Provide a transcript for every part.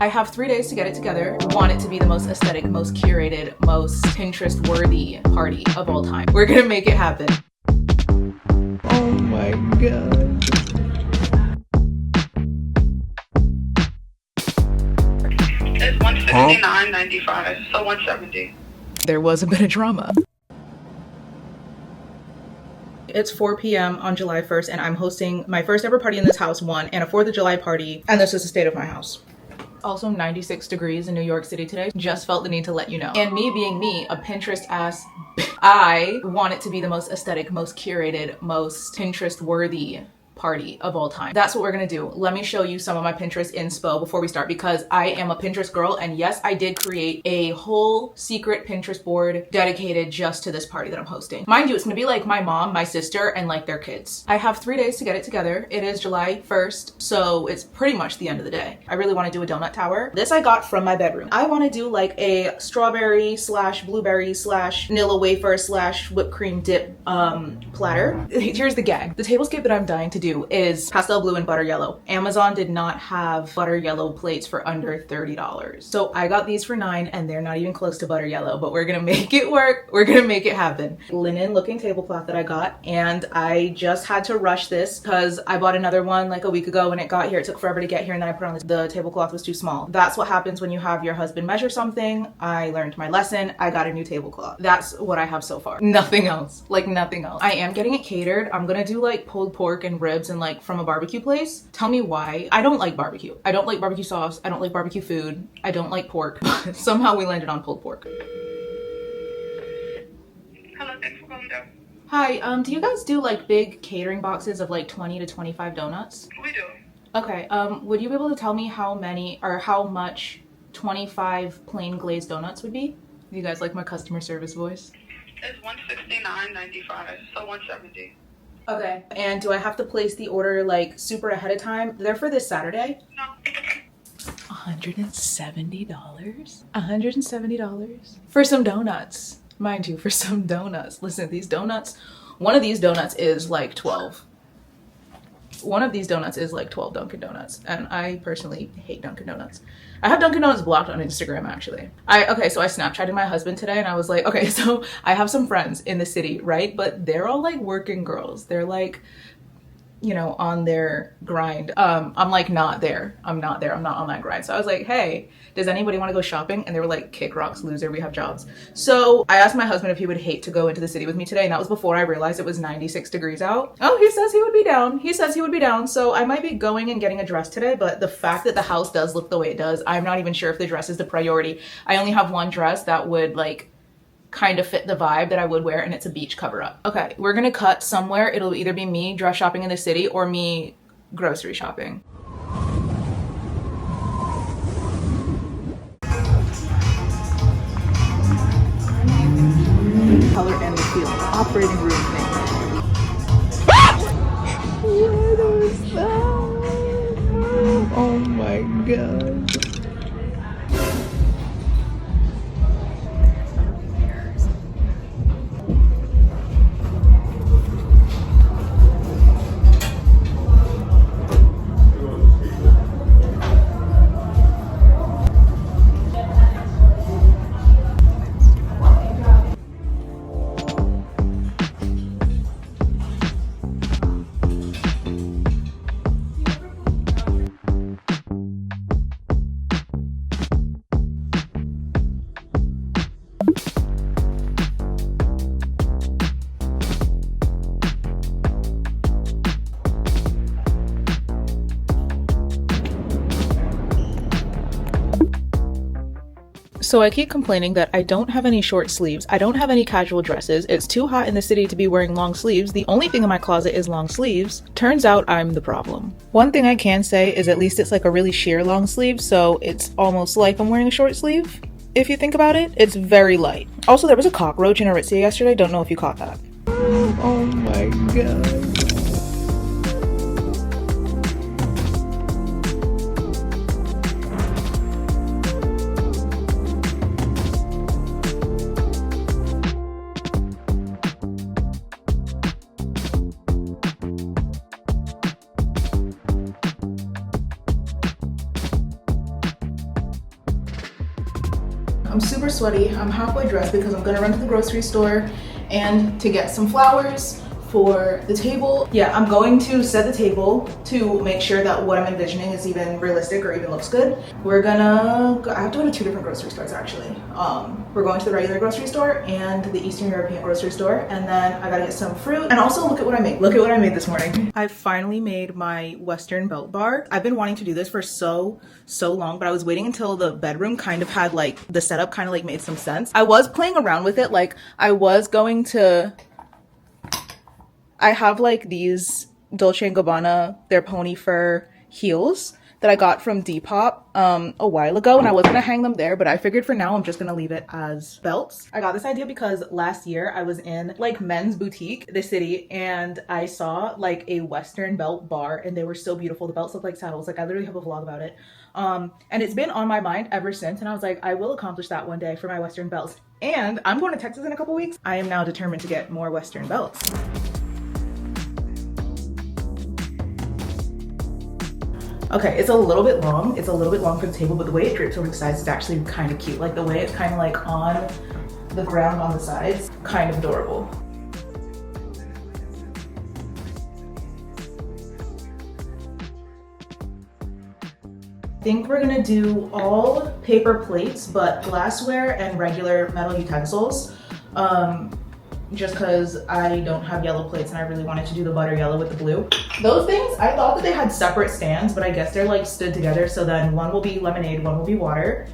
I have 3 days to get it together. I want it to be the most aesthetic, most curated, most Pinterest-worthy party of all time. We're gonna make it happen. Oh my god. It's 169.95, so 170. There was a bit of drama. It's 4 p.m. on July 1st, and I'm hosting my first ever party in this house, and a 4th of July party, and this is the state of my house. Also 96 degrees in New York City today. Just felt the need to let you know. And me being me, a Pinterest ass, I want it to be the most aesthetic, most curated, most Pinterest worthy party of all time. That's what we're gonna do. Let me show you some of my Pinterest inspo before we start, because I am a Pinterest girl, and yes, I did create a whole secret Pinterest board dedicated just to this party that I'm hosting. Mind you, it's gonna be like my mom, my sister, and like their kids. I have 3 days to get it together. It is July 1st, so it's pretty much the end of the day. I really wanna do a donut tower. This I got from my bedroom. I wanna do like a strawberry slash blueberry slash vanilla wafer slash whipped cream dip platter. Here's the gag. The tablescape that I'm dying to do is pastel blue and butter yellow. Amazon did not have butter yellow plates for under $30. So I got these for $9, and they're not even close to butter yellow, but we're gonna make it work. We're gonna make it happen. Linen looking tablecloth that I got, and I just had to rush this because I bought another one like a week ago when it got here. It took forever to get here, and then I put on this. The tablecloth was too small. That's what happens when you have your husband measure something. I learned my lesson. I got a new tablecloth. That's what I have so far. Nothing else. Like nothing else. I am getting it catered. I'm gonna do like pulled pork and ribs and like from a barbecue place. Tell me why. I don't like barbecue. I don't like barbecue sauce. I don't like barbecue food. I don't like pork. Somehow we landed on pulled pork. Hello, thanks for calling down. Hi, do you guys do like big catering boxes of like 20 to 25 donuts? We do. Okay, would you be able to tell me how many or how much 25 plain glazed donuts would be? You guys like my customer service voice? It's 169.95, so 170. Okay. And do I have to place the order like super ahead of time? They're for this Saturday? No. $170? $170 for some donuts. Mind you, for some donuts. Listen, these donuts, one of these donuts is like 12. One of these donuts is like 12 Dunkin' Donuts, and I personally hate Dunkin' Donuts. I have Dunkin' Donuts blocked on Instagram, actually. So I Snapchatted my husband today, and I was like, okay, so I have some friends in the city, right? But they're all like working girls. They're like, you know, on their grind. I'm like not there. I'm not there. I'm not on that grind. So I was like, hey, does anybody want to go shopping? And they were like, kick rocks, loser, we have jobs. So I asked my husband if he would hate to go into the city with me today, and that was before I realized it was 96 degrees out. Oh, he says he would be down. He says he would be down. So I might be going and getting a dress today, but the fact that the house does look the way it does, I'm not even sure if the dress is the priority. I only have one dress that would like kind of fit the vibe that I would wear, and it's a beach cover up. Okay, we're gonna cut somewhere. It'll either be me dress shopping in the city or me grocery shopping. Color and the feel. Operating room thing. What was that? Oh my god. So I keep complaining that I don't have any short sleeves. I don't have any casual dresses. It's too hot in the city to be wearing long sleeves. The only thing in my closet is long sleeves. Turns out I'm the problem. One thing I can say is at least it's like a really sheer long sleeve, so it's almost like I'm wearing a short sleeve. If you think about it, it's very light. Also, there was a cockroach in Aritzia yesterday. Don't know if you caught that. Oh my god. I'm super sweaty. I'm halfway dressed because I'm gonna run to the grocery store and to get some flowers for the table. Yeah, I'm going to set the table to make sure that what I'm envisioning is even realistic or even looks good. We're gonna go, I have to go to two different grocery stores actually. We're going to the regular grocery store and the Eastern European grocery store, and then I gotta get some fruit. And also look at what I made. Look at what I made this morning. I finally made my Western belt bar. I've been wanting to do this for so long, but I was waiting until the bedroom kind of had like, the setup kind of like made some sense. I was playing around with it. Like I was going to, I have like these Dolce & Gabbana, they're pony fur heels that I got from Depop a while ago, and I was gonna hang them there, but I figured for now I'm just gonna leave it as belts. I got this idea because last year I was in like men's boutique, the city, and I saw like a Western belt bar and they were so beautiful. The belts look like saddles. Like I literally have a vlog about it. And it's been on my mind ever since, and I was like, I will accomplish that one day for my Western belts. And I'm going to Texas in a couple weeks. I am now determined to get more Western belts. Okay, it's a little bit long. It's a little bit long for the table, but the way it drapes over the sides is actually kind of cute. Like the way it's kind of like on the ground on the sides, kind of adorable. I think we're gonna do all paper plates, but glassware and regular metal utensils. Just because I don't have yellow plates and I really wanted to do the butter yellow with the blue. Those things, I thought that they had separate stands, but I guess they're like stood together. So then one will be lemonade, one will be water.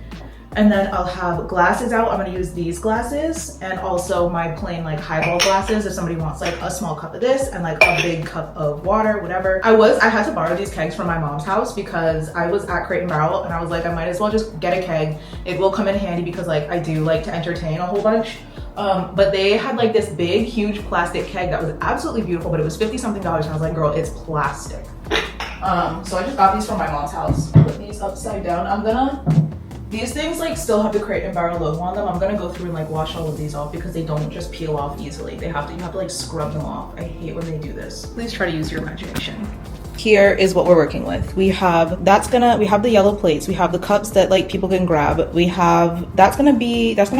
And then I'll have glasses out. I'm gonna use these glasses and also my plain like highball glasses if somebody wants like a small cup of this and like a big cup of water, whatever. I had to borrow these kegs from my mom's house because I was at Crate and Barrel and I was like, I might as well just get a keg. It will come in handy because like I do like to entertain a whole bunch. But they had like this big, huge plastic keg that was absolutely beautiful, but it was $50 something and I was like, girl, it's plastic. So I just got these from my mom's house. Put these upside down. These things like still have the Crate and Barrel logo on them. I'm gonna go through and like wash all of these off because they don't just peel off easily. You have to like scrub them off. I hate when they do this. Please try to use your imagination. Here is what we're working with. We have the yellow plates. We have the cups that like people can grab. We have, that's gonna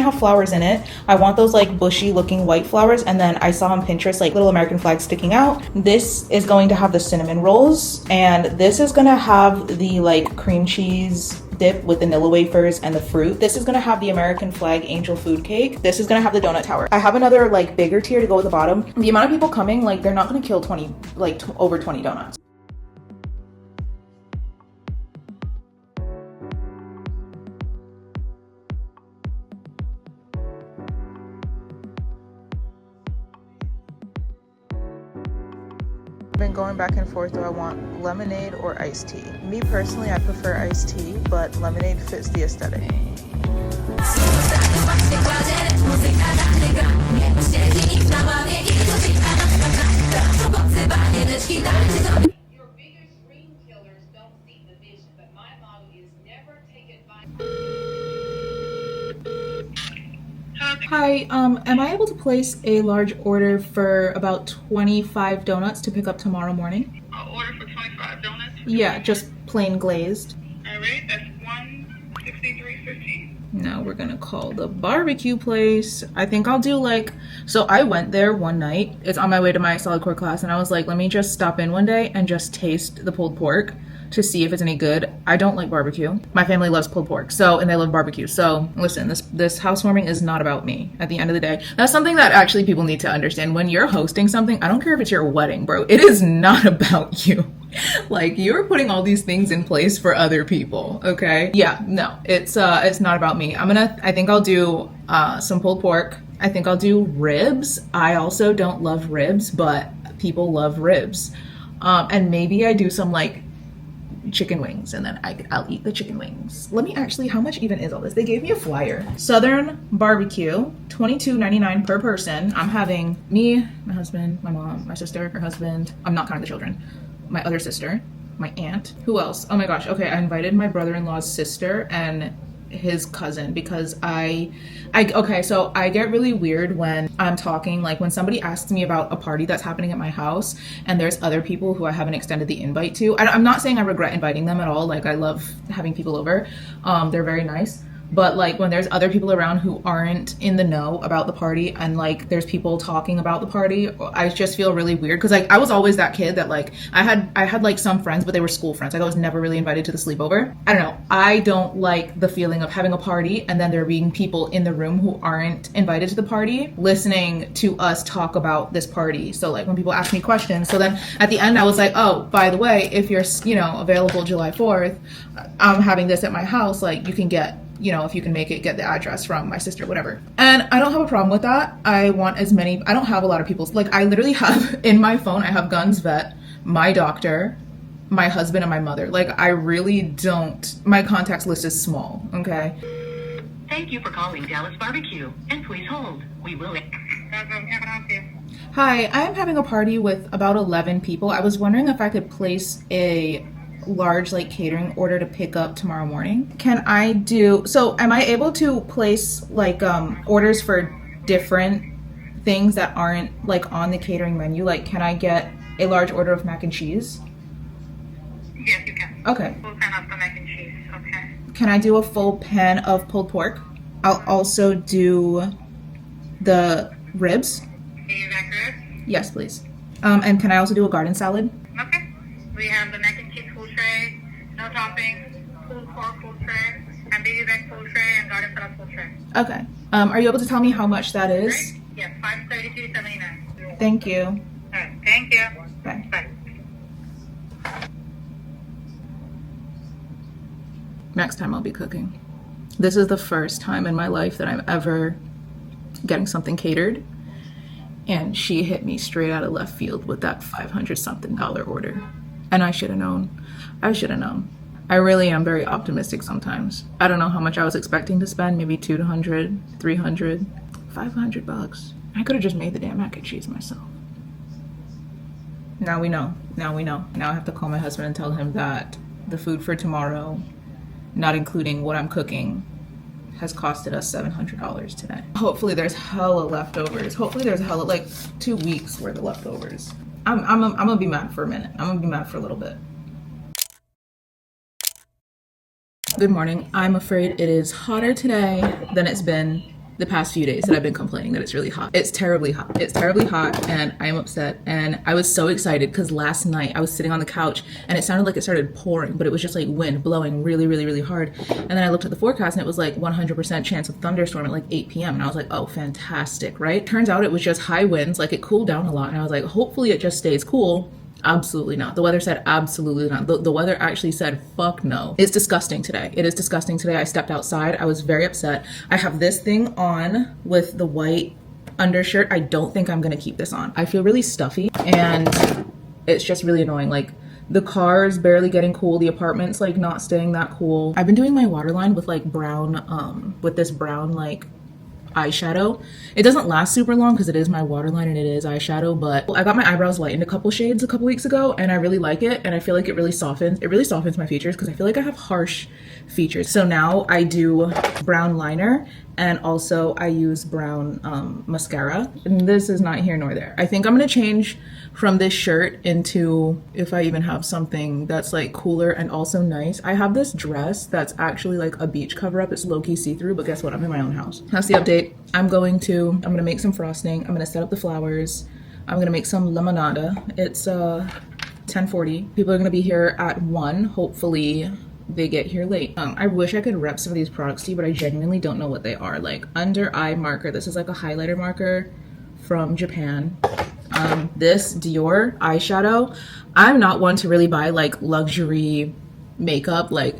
have flowers in it. I want those like bushy looking white flowers. And then I saw on Pinterest like little American flags sticking out. This is going to have the cinnamon rolls. And this is gonna have the like cream cheese dip with vanilla wafers and the fruit. This is gonna have the American flag angel food cake. This is gonna have the donut tower. I have another like bigger tier to go at the bottom. The amount of people coming, like they're not gonna kill 20, over 20 donuts. Been going back and forth, do I want lemonade or iced tea? Me personally, I prefer iced tea, but lemonade fits the aesthetic. Your biggest dream killers don't see the vision, but my motto is never take advice. Hi, am I able to place a large order for about 25 donuts to pick up tomorrow morning? Order for 25 donuts? Yeah, just plain glazed. All right, that's $163.15. No, we're gonna call the barbecue place. I think I'll do like, so I went there one night. It's on my way to my solid core class and I was like, let me just stop in one day and just taste the pulled pork to see if it's any good. I don't like barbecue. My family loves pulled pork, and they love barbecue. So listen, this housewarming is not about me at the end of the day. That's something that actually people need to understand. When you're hosting something, I don't care if it's your wedding, bro. It is not about you. Like, you're putting all these things in place for other people, okay? Yeah, no, it's not about me. I think I'll do some pulled pork. I think I'll do ribs. I also don't love ribs, but people love ribs. And maybe I do some like chicken wings and then I'll eat the chicken wings. Let me actually, how much even is all this? They gave me a flyer. Southern barbecue, $22.99 per person. I'm having me, my husband, my mom, my sister, her husband. I'm not counting the children. My other sister, my aunt. Who else? Oh my gosh. Okay, I invited my brother-in-law's sister and his cousin because okay, so I get really weird when I'm talking, like when somebody asks me about a party that's happening at my house and there's other people who I haven't extended the invite to. I'm not saying I regret inviting them at all. Like, I love having people over. They're very nice. But like when there's other people around who aren't in the know about the party and like there's people talking about the party, I just feel really weird because like I was always that kid that like I had like some friends, but they were school friends. Like I was never really invited to the sleepover. I don't know. I don't like the feeling of having a party and then there being people in the room who aren't invited to the party listening to us talk about this party. So like when people ask me questions, so then at the end I was like, oh, by the way, if you're available July 4th, I'm having this at my house, like you can get, if you can make it, get the address from my sister, whatever. And I don't have a problem with that. I want as many, I don't have a lot of people's, like I literally have in my phone, I have Guns Vet, my doctor, my husband, and my mother. Like I really don't, my contacts list is small, okay? Thank you for calling Dallas Barbecue, and please hold. We will. Hi, I am having a party with about 11 people. I was wondering if I could place a large like catering order to pick up tomorrow morning. Am I able to place like orders for different things that aren't like on the catering menu? Like can I get a large order of mac and cheese? Yes, you can. Okay. Full pan of the mac and cheese. Okay. Can I do a full pan of pulled pork? I'll also do the ribs. Can you back ribs? Yes, please. And can I also do a garden salad? Okay. We have the mac and cheese full tray, no toppings, pulled pork full tray, and baby back full tray, and garden salad full tray. Okay. Are you able to tell me how much that is? Right? Yes, $532.79. Thank you. All right. Thank you. Bye. Bye. Next time I'll be cooking. This is the first time in my life that I'm ever getting something catered. And she hit me straight out of left field with that $500-something order. And I should have known. I should have known. I really am very optimistic sometimes. I don't know how much I was expecting to spend, maybe $200, $300, $500. I could have just made the damn mac and cheese myself. Now we know. Now we know. Now I have to call my husband and tell him that the food for tomorrow, not including what I'm cooking, has costed us $700 today. Hopefully there's hella leftovers. Hopefully there's hella, like 2 weeks worth of leftovers. I'm gonna be mad for a minute. I'm gonna be mad for a little bit. Good morning. I'm afraid it is hotter today than it's been the past few days that I've been complaining that it's really hot. It's terribly hot. It's terribly hot and I'm upset. And I was so excited because last night I was sitting on the couch and it sounded like it started pouring, but it was just like wind blowing really, really, really hard. And then I looked at the forecast and it was like 100% chance of thunderstorm at like 8 p.m. And I was like, oh, fantastic, right? Turns out it was just high winds, like it cooled down a lot. And I was like, hopefully it just stays cool. Absolutely not. The weather said absolutely not. The weather actually said fuck no. It's disgusting today. It is disgusting today. I stepped outside. I was very upset. I have this thing on with the white undershirt. I don't think I'm gonna keep this on. I feel really stuffy and it's just really annoying. Like the car's barely getting cool. The apartment's like not staying that cool. I've been doing my waterline with like brown, with this brown like eyeshadow. It doesn't last super long because it is my waterline and it is eyeshadow, but I got my eyebrows lightened a couple shades a couple weeks ago and I really like it and I feel like it really softens my features because I feel like I have harsh features. So now I do brown liner and also I use brown mascara. And this is not here nor there. I think I'm gonna change from this shirt into, if I even have something that's like cooler and also nice. I have this dress that's actually like a beach cover up. It's low-key see-through, but guess what? I'm in my own house. That's the update. I'm gonna make some frosting. I'm gonna set up the flowers. I'm gonna make some lemonada. It's 10:40. People are gonna be here at 1. Hopefully they get here late. I wish I could rep some of these products to you, but I genuinely don't know what they are. Like under eye marker. This is like a highlighter marker from Japan. This Dior eyeshadow. I'm not one to really buy like luxury makeup. Like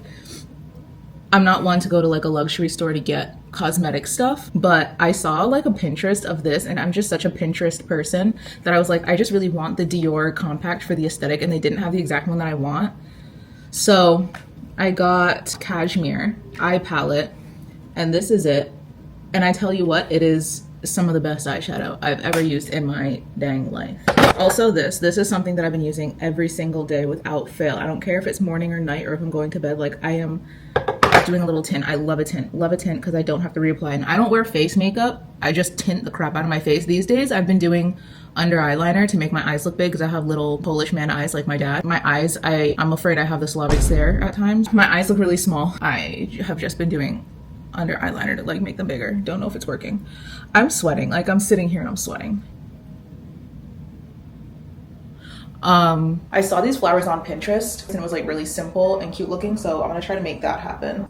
I'm not one to go to like a luxury store to get cosmetic stuff, but I saw like a Pinterest of this and I'm just such a Pinterest person that I was like, I just really want the Dior compact for the aesthetic and they didn't have the exact one that I want. So I got Cashmere eye palette and this is it. And I tell you what, it is some of the best eyeshadow I've ever used in my dang life. Also this is something that I've been using every single day without fail. I don't care if it's morning or night or if I'm going to bed, like I am doing a little tint. I love a tint because I don't have to reapply. And I don't wear face makeup. I just tint the crap out of my face. These days I've been doing under eyeliner to make my eyes look big because I have little Polish man eyes like my dad. My eyes, I'm afraid I have the Slavic stare at times. My eyes look really small. I have just been doing under eyeliner to like make them bigger. Don't know if it's working. I'm sweating. Like I'm sitting here and I'm sweating. I saw these flowers on Pinterest and it was like really simple and cute looking, so I'm gonna try to make that happen.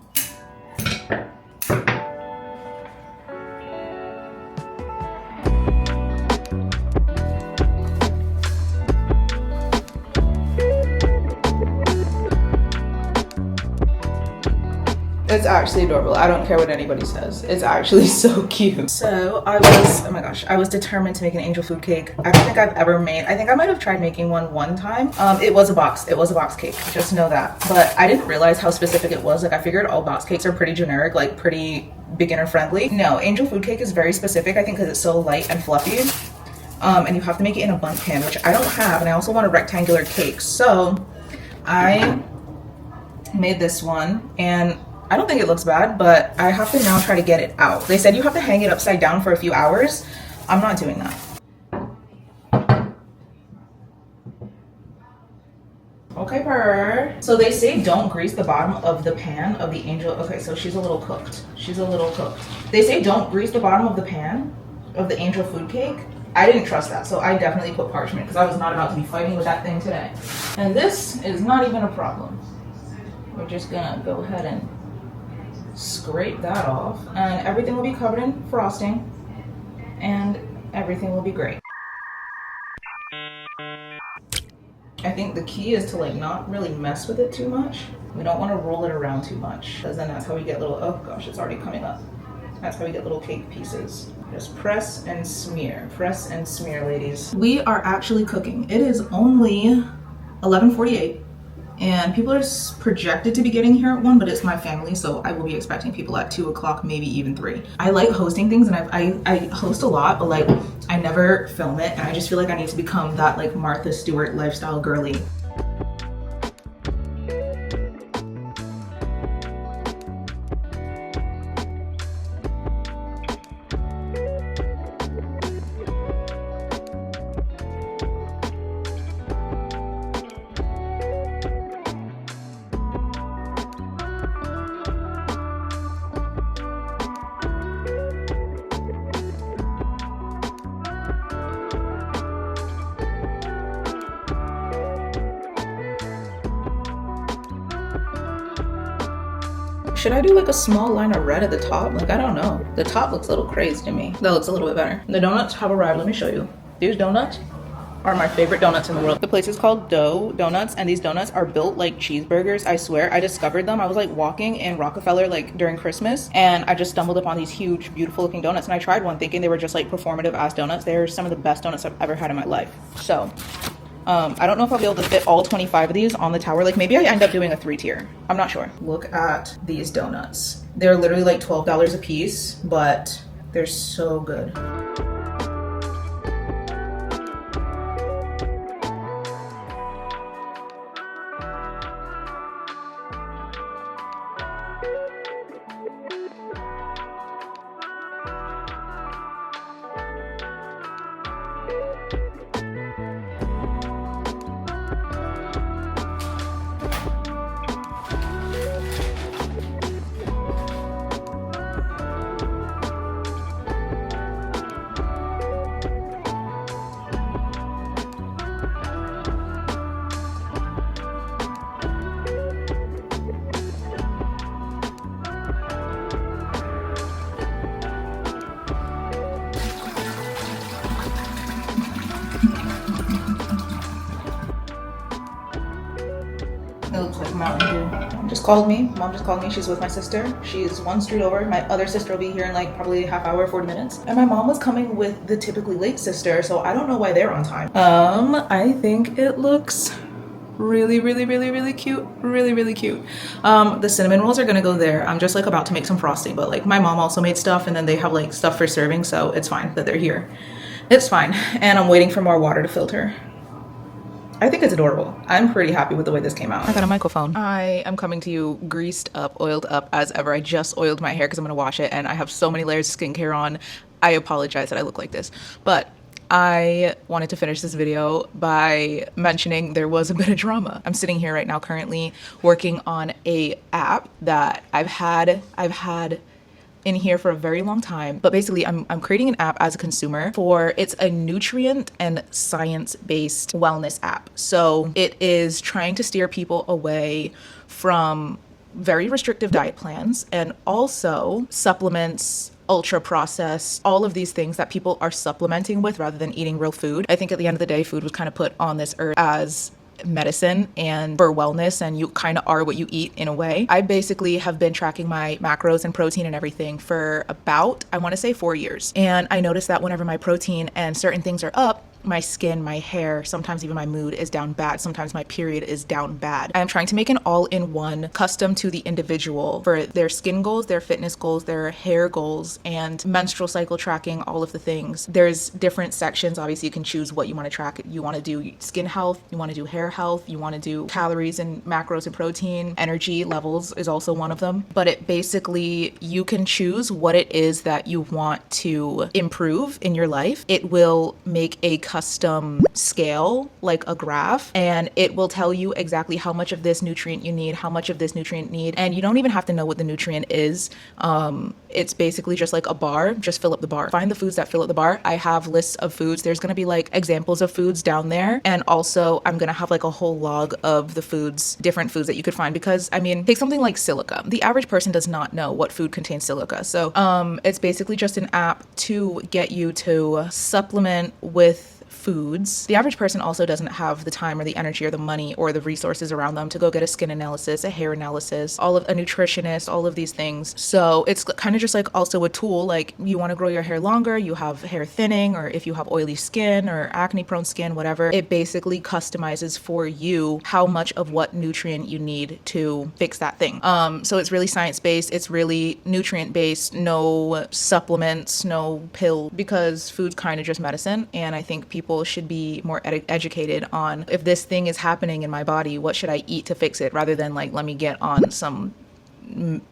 It's actually adorable. I don't care what anybody says. It's actually so cute. So I was, oh my gosh, I was determined to make an angel food cake. I don't think I've ever made, I think I might have tried making one time. It was a box cake, just know that. But I didn't realize how specific it was. Like I figured all box cakes are pretty generic, like pretty beginner friendly. No, angel food cake is very specific, I think because it's so light and fluffy. And you have to make it in a bundt pan, which I don't have. And I also want a rectangular cake. So I made this one and I don't think it looks bad, but I have to now try to get it out. They said you have to hang it upside down for a few hours. I'm not doing that. Okay, purr. So they say don't grease the bottom of the pan of the angel. Okay, so she's a little cooked. She's a little cooked. They say don't grease the bottom of the pan of the angel food cake. I didn't trust that, so I definitely put parchment because I was not about to be fighting with that thing today. And this is not even a problem. We're just gonna go ahead and scrape that off and everything will be covered in frosting and everything will be great. I think the key is to like not really mess with it too much. We don't want to roll it around too much because then that's how we get little, oh gosh, it's already coming up. That's how we get little cake pieces. Just press and smear, ladies. We are actually cooking. It is only 11:48. And people are projected to be getting here at 1, but it's my family, so I will be expecting people at 2 o'clock, maybe even 3. I like hosting things, and I host a lot, but like I never film it, and I just feel like I need to become that like Martha Stewart lifestyle girly. Should I do like a small line of red at the top? Like, I don't know. The top looks a little crazy to me. That looks a little bit better. The donuts have arrived. Let me show you. These donuts are my favorite donuts in the world. The place is called Dough Donuts, and these donuts are built like cheeseburgers. I swear, I discovered them. I was like walking in Rockefeller like during Christmas, and I just stumbled upon these huge, beautiful looking donuts, and I tried one thinking they were just like performative ass donuts. They're some of the best donuts I've ever had in my life. So I don't know if I'll be able to fit all 25 of these on the tower. Like maybe I end up doing a 3-tier. I'm not sure. Look at these donuts. They're literally like $12 a piece, but they're so good. It looks like Mountain Dew. Mom just called me. She's with my sister. She's one street over. My other sister will be here in like probably a half hour, 40 minutes. And my mom was coming with the typically late sister, so I don't know why they're on time. I think it looks really cute. Really cute. The cinnamon rolls are gonna go there. I'm just like about to make some frosting, but like my mom also made stuff, and then they have like stuff for serving, so it's fine that they're here. It's fine. And I'm waiting for more water to filter. I think it's adorable. I'm pretty happy with the way this came out. I got a microphone. I am coming to you greased up, oiled up as ever. I just oiled my hair because I'm gonna wash it, and I have so many layers of skincare on. I apologize that I look like this, but I wanted to finish this video by mentioning there was a bit of drama. I'm sitting here right now currently working on a app that I've had in here for a very long time, but basically I'm creating an app as a consumer it's a nutrient and science-based wellness app. So it is trying to steer people away from very restrictive diet plans and also supplements, ultra processed, all of these things that people are supplementing with rather than eating real food. I think at the end of the day, food was kind of put on this earth as medicine and for wellness, and you kind of are what you eat in a way. I basically have been tracking my macros and protein and everything for about, I want to say 4 years. And I noticed that whenever my protein and certain things are up, my skin, my hair, sometimes even my mood is down bad. Sometimes my period is down bad. I'm trying to make an all-in-one custom to the individual for their skin goals, their fitness goals, their hair goals, and menstrual cycle tracking, all of the things. There's different sections. Obviously, you can choose what you want to track. You want to do skin health, you want to do hair health, you want to do calories and macros and protein. Energy levels is also one of them. But it basically, you can choose what it is that you want to improve in your life. It will make a custom scale, like a graph, and it will tell you exactly how much of this nutrient you need, how much of this nutrient you need, and you don't even have to know what the nutrient is. It's basically just like a bar, just fill up the bar. Find the foods that fill up the bar. I have lists of foods. There's gonna be like examples of foods down there, and also I'm gonna have like a whole log of the foods, different foods that you could find, because I mean, take something like silica. The average person does not know what food contains silica. So it's basically just an app to get you to supplement with foods. The average person also doesn't have the time or the energy or the money or the resources around them to go get a skin analysis, a hair analysis, all of a nutritionist, all of these things. So it's kind of just like also a tool, like you want to grow your hair longer, you have hair thinning, or if you have oily skin or acne prone skin, whatever, it basically customizes for you how much of what nutrient you need to fix that thing. So it's really science-based, it's really nutrient-based, no supplements, no pill, because food's kind of just medicine. And I think people should be more educated on, if this thing is happening in my body, what should I eat to fix it, rather than like, let me get on some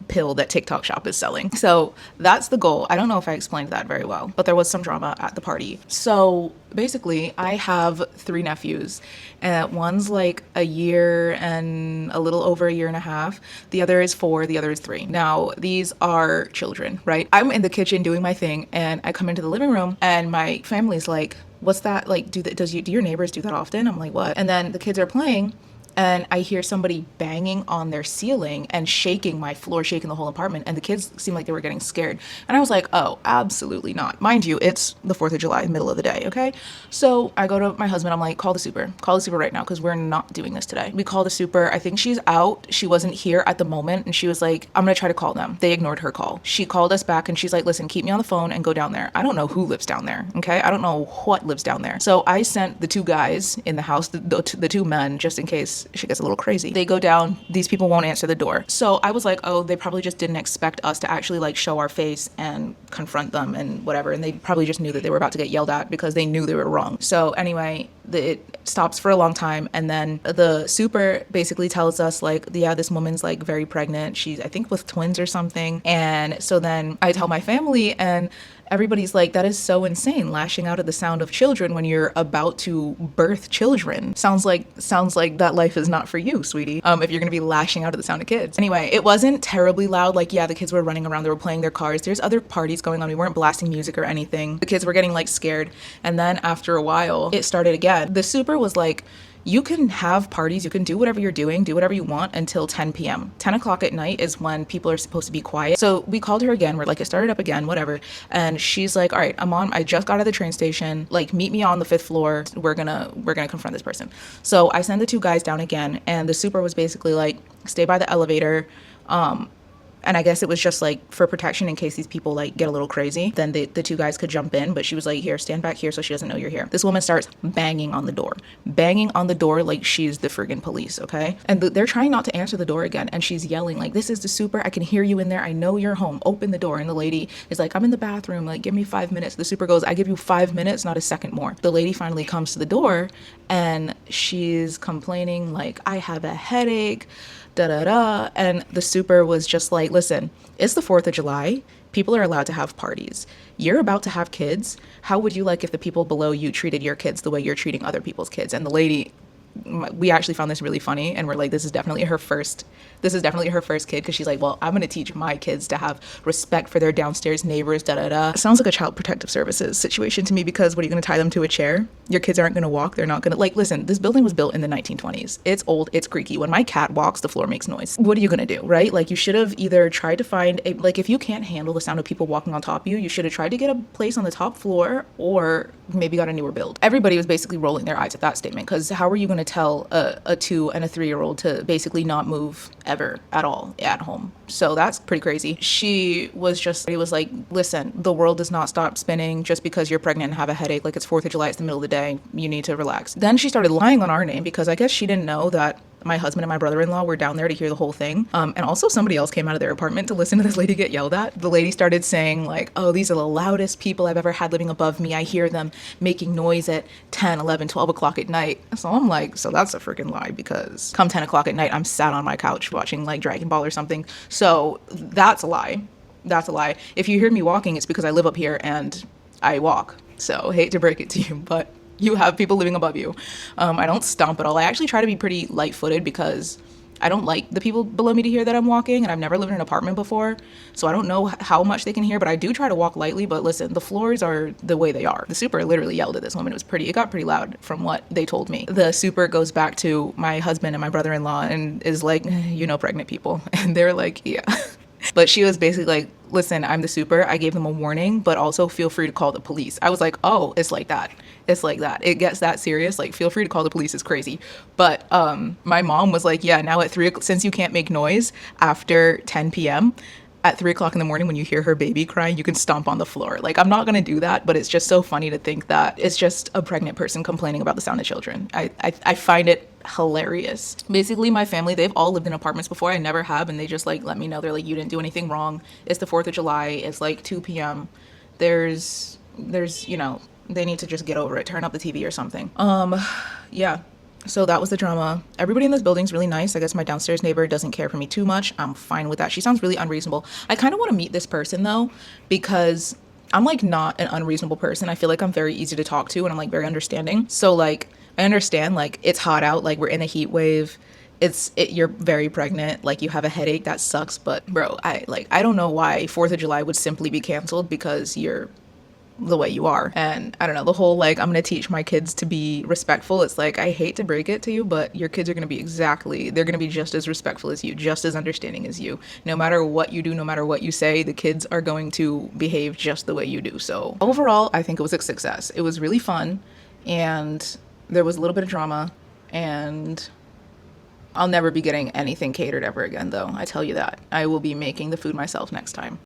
pill that TikTok shop is selling. So that's the goal. I don't know if I explained that very well, but there was some drama at the party. So basically I have 3 nephews, and one's like a year and a little over a year and a half. The other is 4, the other is 3. Now these are children, right? I'm in the kitchen doing my thing, and I come into the living room and my family's like, what's that? Like, do your neighbors do that often? I'm like, what? And then the kids are playing, and I hear somebody banging on their ceiling and shaking my floor, shaking the whole apartment. And the kids seemed like they were getting scared. And I was like, oh, absolutely not. Mind you, it's the 4th of July, middle of the day, okay? So I go to my husband, I'm like, call the super right now, because we're not doing this today. We call the super. I think she's out. She wasn't here at the moment. And she was like, I'm gonna try to call them. They ignored her call. She called us back and she's like, listen, keep me on the phone and go down there. I don't know who lives down there, okay? I don't know what lives down there. So I sent the 2 guys in the house, the 2 men, just in case she gets a little crazy. They go down, these people won't answer the door. So I was like, oh, they probably just didn't expect us to actually like show our face and confront them and whatever. And they probably just knew that they were about to get yelled at because they knew they were wrong. So anyway, it stops for a long time. And then the super basically tells us like, yeah, this woman's like very pregnant. She's, I think, with twins or something. And so then I tell my family, and everybody's like, that is so insane, lashing out at the sound of children when you're about to birth children. Sounds like that life is not for you, sweetie, if you're gonna be lashing out at the sound of kids. Anyway, it wasn't terribly loud. Like, yeah, the kids were running around, they were playing their cars. There's other parties going on. We weren't blasting music or anything. The kids were getting like scared. And then after a while, it started again. The super was like, you can have parties, you can do whatever you're doing, do whatever you want until 10 p.m. 10 o'clock at night is when people are supposed to be quiet. So we called her again. We're like, it started up again, whatever. And she's like, all right, I just got out of the train station. Like, meet me on the 5th floor. We're gonna confront this person. So I send the 2 guys down again, and the super was basically like, stay by the elevator. And I guess it was just like for protection in case these people like get a little crazy, then the 2 guys could jump in. But she was like, here, stand back here so she doesn't know you're here. This woman starts banging on the door like she's the friggin' police, okay? And they're trying not to answer the door again. And she's yelling like, this is the super. I can hear you in there. I know you're home. Open the door. And the lady is like, I'm in the bathroom. Like, give me 5 minutes. The super goes, I give you 5 minutes, not a second more. The lady finally comes to the door and she's complaining like, I have a headache. And the super was just like, listen, it's the 4th of July. People are allowed to have parties. You're about to have kids. How would you like if the people below you treated your kids the way you're treating other people's kids? And the lady we actually found this really funny, and we're like, this is definitely her first kid, because she's like, well, I'm gonna teach my kids to have respect for their downstairs neighbors, da da da. Sounds like a child protective services situation to me, because what are you gonna tie them to a chair? Your kids aren't gonna walk. They're not gonna, like, listen, this building was built in the 1920s. It's old, it's creaky. When my cat walks, the floor makes noise. What are you gonna do, right? Like, you should have either tried to find a, like, if you can't handle the sound of people walking on top of you, you should have tried to get a place on the top floor, or maybe got a newer build. Everybody was basically rolling their eyes at that statement, because how are you gonna tell a 2 and a 3-year-old to basically not move ever at all at home? So that's pretty crazy. He was like, listen, the world does not stop spinning just because you're pregnant and have a headache. Like, it's 4th of July, it's the middle of the day, you need to relax. Then she started lying on our name, because I guess she didn't know that my husband and my brother-in-law were down there to hear the whole thing. And also somebody else came out of their apartment to listen to this lady get yelled at. The lady started saying like, oh, these are the loudest people I've ever had living above me. I hear them making noise at 10, 11, 12 o'clock at night. So I'm like, so that's a freaking lie, because come 10 o'clock at night, I'm sat on my couch watching like Dragon Ball or something. So that's a lie. That's a lie. If you hear me walking, it's because I live up here and I walk. So hate to break it to you, but you have people living above you. I don't stomp at all. I actually try to be pretty light-footed, because I don't like the people below me to hear that I'm walking, and I've never lived in an apartment before, so I don't know how much they can hear, but I do try to walk lightly. But listen, the floors are the way they are. The super literally yelled at this woman. It got pretty loud from what they told me. The super goes back to my husband and my brother-in-law and is like, you know, pregnant people. And they're like, yeah. But she was basically like, listen, I'm the super. I gave them a warning, but also feel free to call the police. I was like, oh, it's like that. It's like that. It gets that serious. Like, feel free to call the police is crazy. But my mom was like, yeah, now at 3 o'clock, since you can't make noise after 10 p.m., at 3 o'clock in the morning when you hear her baby crying, you can stomp on the floor. Like, I'm not going to do that, but it's just so funny to think that it's just a pregnant person complaining about the sound of children. I find it hilarious. Basically, my family, they've all lived in apartments before. I never have, and they just like let me know. They're like, you didn't do anything wrong. It's the 4th of July. It's like 2 p.m. There's, you know, they need to just get over it. Turn up the TV or something. Yeah. So that was the drama. Everybody in this building's really nice. I guess my downstairs neighbor doesn't care for me too much. I'm fine with that. She sounds really unreasonable. I kind of want to meet this person though, because I'm like not an unreasonable person. I feel like I'm very easy to talk to, and I'm like very understanding. So like, I understand like it's hot out, like we're in a heat wave. You're very pregnant, like you have a headache, that sucks. But bro, I don't know why 4th of July would simply be canceled because you're the way you are. And I don't know, the whole like, I'm gonna teach my kids to be respectful. It's like, I hate to break it to you, but your kids are gonna be they're gonna be just as respectful as you, just as understanding as you. No matter what you do, no matter what you say, the kids are going to behave just the way you do. So overall, I think it was a success. It was really fun, and there was a little bit of drama, and I'll never be getting anything catered ever again though. I tell you that. I will be making the food myself next time.